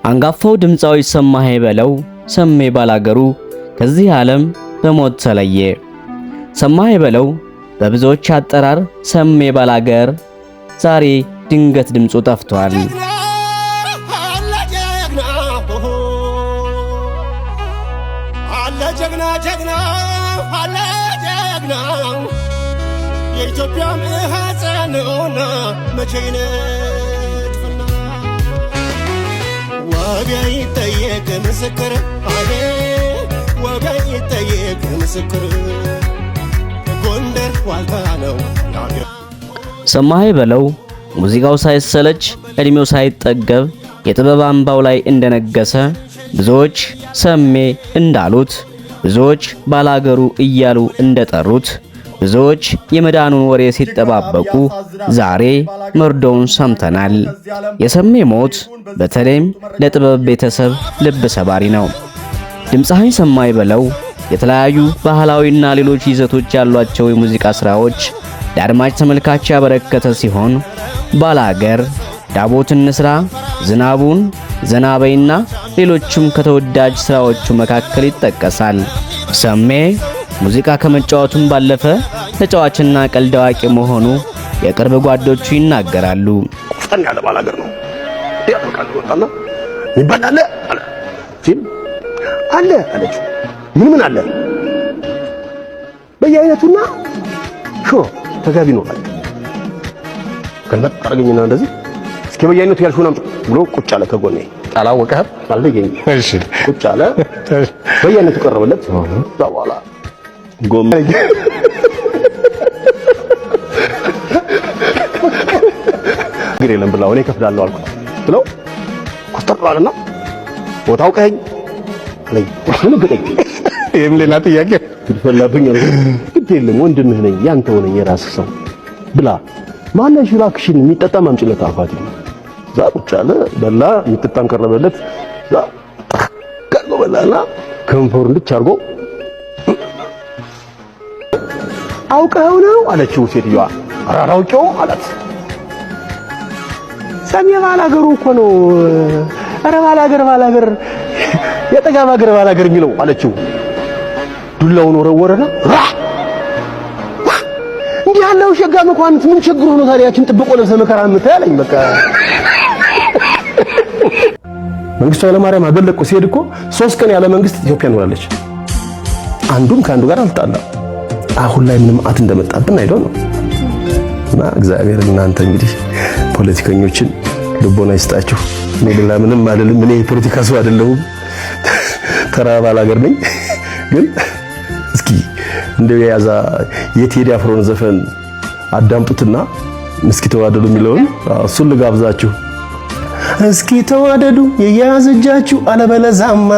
አንጋፋው ድምፃዊ ሰማኸኝ በለው ሰሜ ባላገሩ ከዚህ ዓለም በሞት ተለየ። ሰማኸኝ በለው በብዙዎች አጠራር ሰሜ ባላገር ዛሬ ድንገት ድምፁ ጠፍቷል። የኢትዮጵያ ማህፀንና መቼነ ወገን ይጠየቅ ምስክር ወገን ይጠየቅ ምስክር ጎንደር ዋልታ ነው። ሰማኸኝ በለው ሙዚቃው ሳይሰለች እድሜው ሳይጠገብ የጥበብ አምባው ላይ እንደነገሰ ብዙዎች ሰሜ እንዳሉት ብዙዎች ባላገሩ እያሉ እንደጠሩት ብዙዎች የመዳኑን ወሬ ሲጠባበቁ ዛሬ መርዶውን ሰምተናል። የሰሜ ሞት በተለይም ለጥበብ ቤተሰብ ልብ ሰባሪ ነው። ድምፃዊ ሰማኸኝ በለው የተለያዩ ባህላዊና ሌሎች ይዘቶች ያሏቸው የሙዚቃ ስራዎች ለአድማጭ ተመልካች ያበረከተ ሲሆን ባላገር፣ ዳቦት እንስራ፣ ዝናቡን፣ ዘናበይና ሌሎችም ከተወዳጅ ስራዎቹ መካከል ይጠቀሳል። ሰሜ ሙዚቃ ከመጫወቱም ባለፈ ተጫዋችና ቀልድ አዋቂ መሆኑ የቅርብ ጓዶቹ ይናገራሉ። ቆፍጠን ያለ ባላገር ነው። ያልቃል ወጣና ይባላል አለ ሲል አለ አለች። ምን አለ በየአይነቱና ሾ ተጋቢ ነው አለ። ከነጥ አርገኝና እንደዚህ እስኪ በየአይነቱ ያልሽውን አምጥ ብሎ ቁጭ አለ ከጎኔ። አላወቀህም አልደገኝ። እሺ ቁጭ አለ። በየአይነቱ ቀረበለት። በኋላ ጎም ግሬለም ብላው እኔ ከፍዳለሁ አልኩት ብለው ኮስተር አለና ቦታው ቀኝ አለኝ። ምን ገጠኝ? ይሄም ሌላ ጥያቄ ትፈልጋብኝ ነው። ግድ የለም ወንድምህ ነኝ ያንተው ነኝ የራስህ ሰው ብላ ማነሽ እባክሽን የሚጠጣ ማምጭለት አልኳት። ዛ ቁጭ አለ በላ። የሚጠጣም ቀረበለት። ዛ ቀርቦ በላና ከንፈሩን እንድች አድርጎ አውቀው ነው አለችው ሴትዮዋ። አራራውቂው አላት። ሰሜ ባላገሩ እኮ ነው። አረ ባላገር የጠጋብ አገር ባላገር የሚለው አለችው። ዱላውን ወረወረና እንዲህ ያለው ሸጋ መኳንንት ምን ችግሩ ነው ታዲያ ያችን ጥብቆ ለብሰ መከራ የምታያለኝ? በቃ መንግስቱ ኃይለማርያም አገለቁ ሲሄድ እኮ 3 ቀን ያለ መንግስት ኢትዮጵያ ኖራለች። አንዱም ከአንዱ ጋር አልጣላ። አሁን ላይ ምንም አት እንደመጣብን አይደው ነው። እና እግዚአብሔር እናንተ እንግዲህ ፖለቲከኞችን ልቦና ይስጣችሁ። እኔ ሌላ ምንም አይደለም። እኔ ፖለቲካ ሰው አይደለሁም። ተራ ባላገር ነኝ። ግን እስኪ እንደው የያዛ የቴዲ አፍሮን ዘፈን አዳምጡትና እስኪ ተዋደዱ የሚለውን እሱን ልጋብዛችሁ። እስኪ ተዋደዱ የያዘ እጃችሁ አለበለዛማ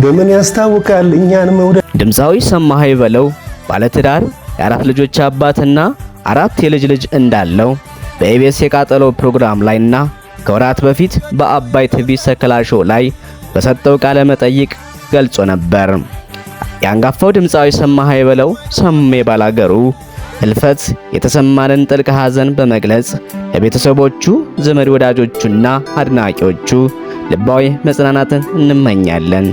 በምን ያስታውቃል እኛን መውደድ። ድምፃዊ ሰማኸኝ በለው ባለትዳር የ4 ልጆች አባትና 4 የልጅ ልጅ እንዳለው በኢቢኤስ የቃጠሎ ፕሮግራም ላይና ከወራት በፊት በአባይ ቲቪ ሰከላ ሾው ላይ በሰጠው ቃለ መጠይቅ ገልጾ ነበር። የአንጋፋው ድምፃዊ ሰማኸኝ በለው ሰሜ ባላገሩ ህልፈት የተሰማንን ጥልቅ ሐዘን በመግለጽ ለቤተሰቦቹ፣ ዘመድ ወዳጆቹና አድናቂዎቹ ልባዊ መጽናናትን እንመኛለን።